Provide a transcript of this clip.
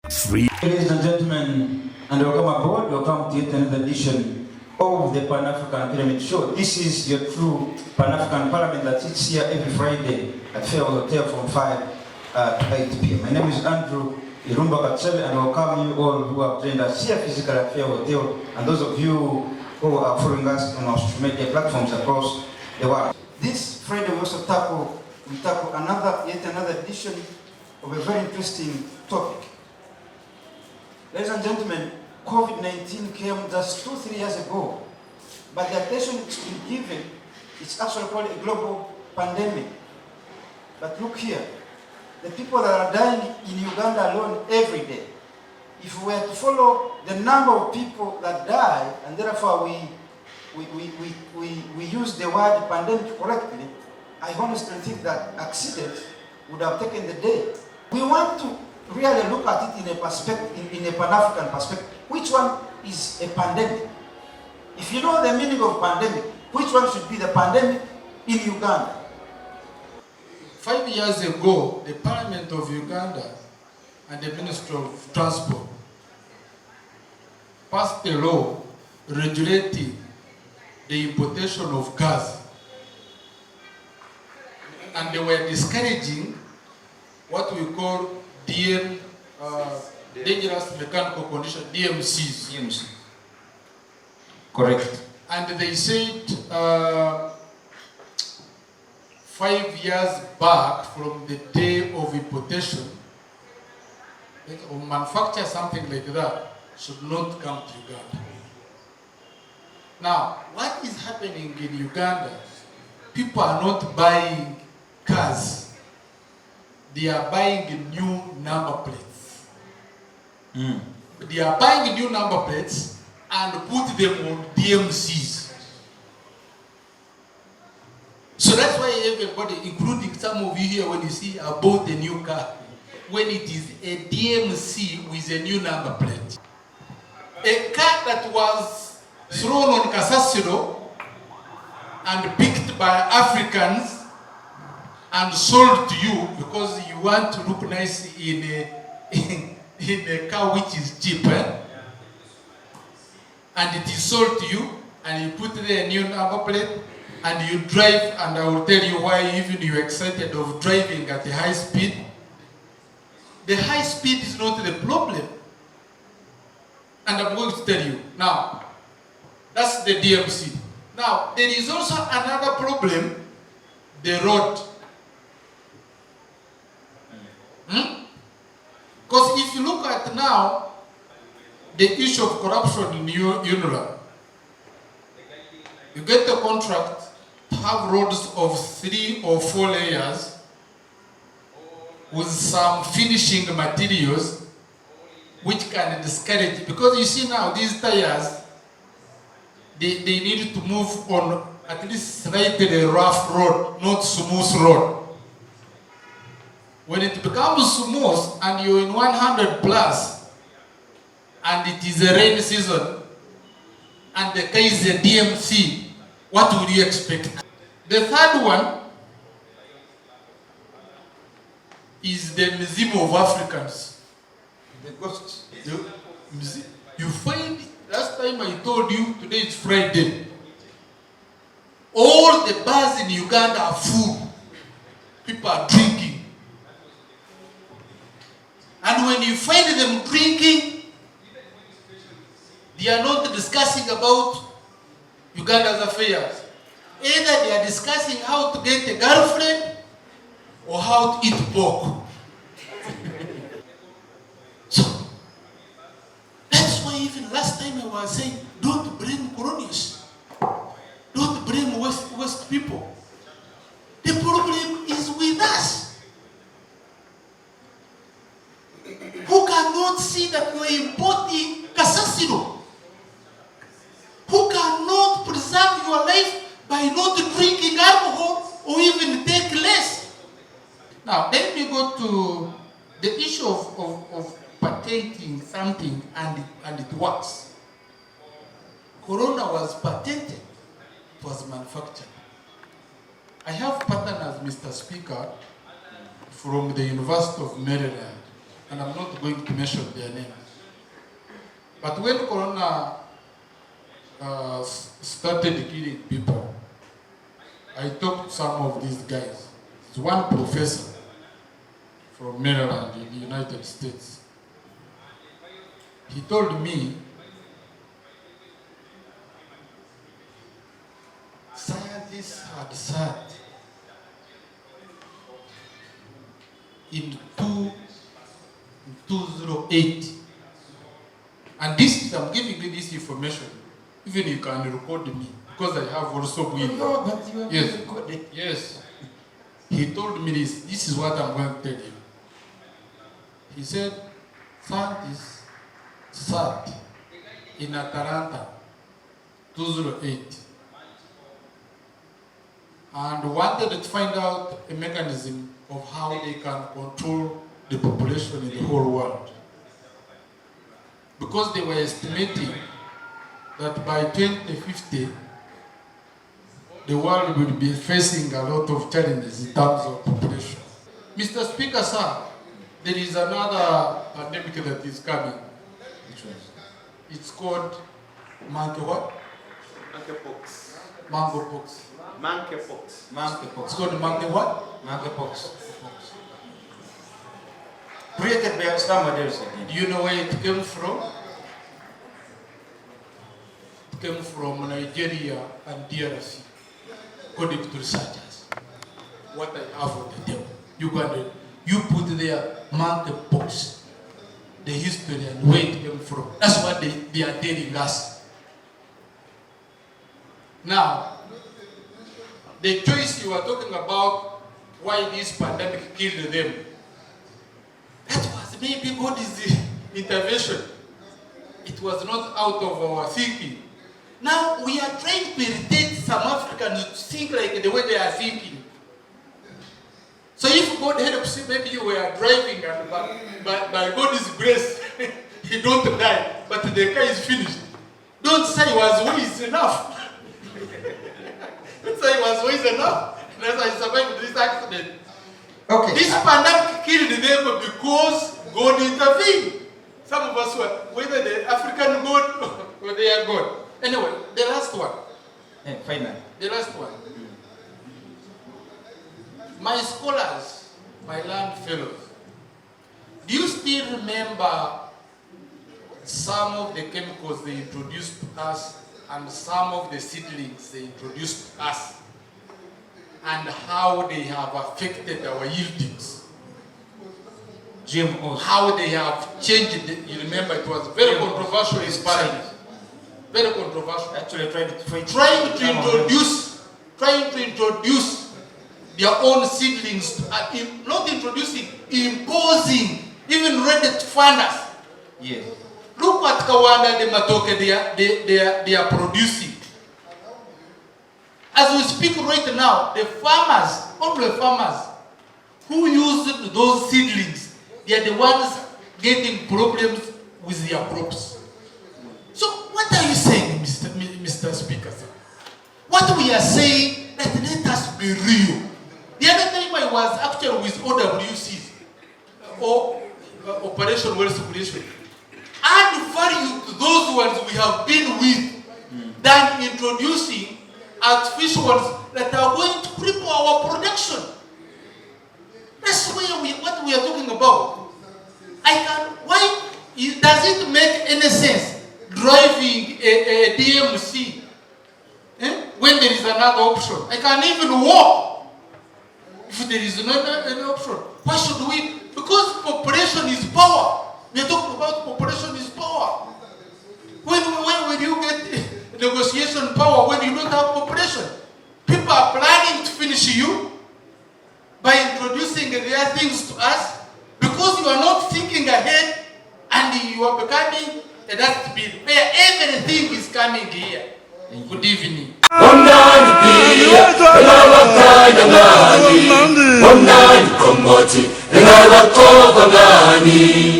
Free. Ladies and gentlemen, and welcome aboard. Welcome to yet another edition of the Pan-African Pyramid Show. This is your true Pan-African Parliament that sits here every Friday at Fairwell Hotel from 5 to 8 p.m. My name is Andrew Irumba Katsele, and I welcome you all who have joined us here physically at Fairwell Hotel, and those of you who are following us on our social media platforms across the world. This Friday we also tackle yet another edition of a very interesting topic. Ladies and gentlemen, COVID-19 came just 2-3 years ago, but the attention it's been given, it's actually called a global pandemic. But look here, the people that are dying in Uganda alone every day, if we were to follow the number of people that die, and therefore we use the word pandemic correctly, I honestly think that accidents would have taken the day. We want to really look at it in a perspective, in a Pan-African perspective. Which one is a pandemic? If you know the meaning of pandemic, which one should be the pandemic in Uganda? 5 years ago, the Parliament of Uganda and the Ministry of Transport passed a law regulating the importation of gas. And they were discouraging what we call dangerous mechanical condition, DMCs. DMC. Correct. And they said 5 years back from the day of importation, or manufacture something like that should not come to Uganda. Now, what is happening in Uganda? People are not buying cars. They are buying new number plates. They are buying new number plates and put them on DMCs. So that's why everybody, including some of you here, when you see about the new car, when it is a DMC with a new number plate. A car that was thrown on Kasasiro and picked by Africans and sold to you because you want to look nice in a car which is cheaper, and it is sold to you, and you put there a new number plate, and you drive, and I will tell you why even you're excited of driving at a high speed. The high speed is not the problem, and I'm going to tell you. Now, that's the DMC. Now, there is also another problem, the road. Because if you look at now, the issue of corruption in UNRWA, you get a contract to have roads of 3 or 4 layers with some finishing materials which can discourage, because you see now these tires, they need to move on at least slightly rough road, not smooth road. When it becomes smooth and you're in 100 plus and it is a rainy season and the car is a DMC, what would you expect? The third one is the Museum of Africans. The ghosts. You find, last time I told you, today is Friday. All the bars in Uganda are full. People are drinking. And when you find them drinking, they are not discussing about Uganda's affairs. Either they are discussing how to get a girlfriend or how to eat pork. So, that's why even last time I was saying, don't blame colonials. Don't blame West people. The problem is with us. Who cannot see that you are importing Kasasiro? Who cannot preserve your life by not drinking alcohol or even take less? Now, let me go to the issue of patenting something and it works. Corona was patented, it was manufactured. I have partners, Mr. Speaker, from the University of Maryland. and I'm not going to mention their names. But when Corona started killing people, I talked to some of these guys. There's one professor from Maryland in the United States. He told me, scientists had said in 2008, and this is, I'm giving you this information, even you can record me, because I have also been. No, but you have Yes. recorded. Yes. He told me this. This is what I'm going to tell you. He said, scientists sat in Atlanta, 2008, and wanted to find out a mechanism of how they can control the population in the whole world. Because they were estimating that by 2050, the world will be facing a lot of challenges in terms of population. Mr. Speaker, sir, there is another pandemic that is coming. Which one? It's called monkey what? Monkeypox. Mangopox. Monkeypox. It's Monkeypox. called monkey what? Monkeypox. Created by some models again. Do you know where it came from? It came from Nigeria and DRC, according to researchers. What I have on the table. You put there monkeypox, the history and where it came from. That's what they are telling us. Now, the choice you are talking about, why this pandemic killed them, that was maybe God's intervention. It was not out of our thinking. Now we are trying to irritate some Africans to think like the way they are thinking. So if God helps you, maybe you were driving and by God's grace, you don't die, but the car is finished. Don't say it was wise enough. Don't say it was wise enough. That's I survived this accident. Okay. This pandemic killed them because God intervened. Some of us were, whether the African God or their God. Anyway, the last one. Final. The last one. My scholars, my land fellows, do you still remember some of the chemicals they introduced to us and some of the seedlings they introduced to us and how they have affected our yieldings? GMOs. How they have changed it. You remember it was very controversial in Paris. Very controversial. Actually trying to fight. Trying to introduce their own seedlings, not introducing, imposing, even ready to fund us. Yes. Look at Kawanda the Matoke they are producing. As we speak right now, the farmers, only farmers who use those seedlings, they are the ones getting problems with their crops. So what are you saying, Mr. Speaker, sir? What we are saying, that let us be real. The other time I was actually with OWCs, or Operation Wealth Creation, add value to those ones we have been with than introducing artificial ones that are going to cripple our production. That's what we are talking about. Why does it make any sense driving a DMC when there is another option? I can even walk if there is another option. Why should we? Because population is power. We are talking about population is power. When will you get negotiation power when you don't have population? People are planning to finish you by introducing their things to us because you are not thinking ahead and you are becoming a dustbin where everything is coming here. Good evening.